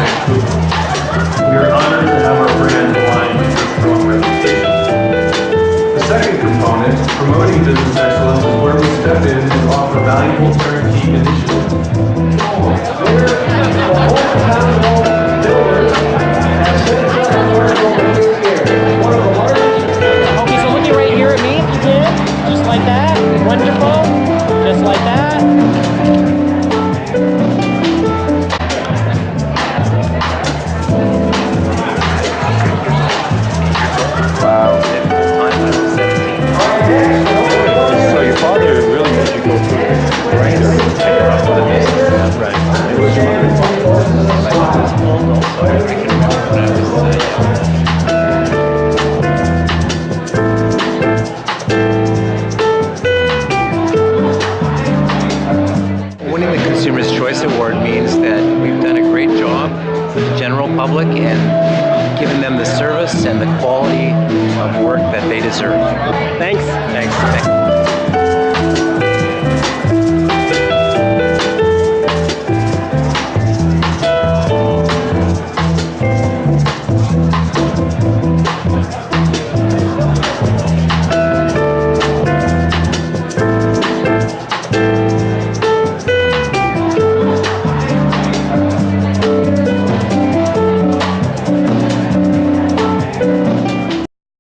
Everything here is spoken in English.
We are honored to have our brand aligned with your strong reputation. The second component, promoting business excellence, is where we step in and offer valuable turnkey initiatives. Okay, so looking right here at me, if you can, just like that. Wonderful. Just like that. Wow. So your father really made you go through the grinder and take her up with it. That's right. It was winning the Consumer's Choice Award means that we've done a great job with the general public and given them the service and the quality of work that they deserve. Thanks.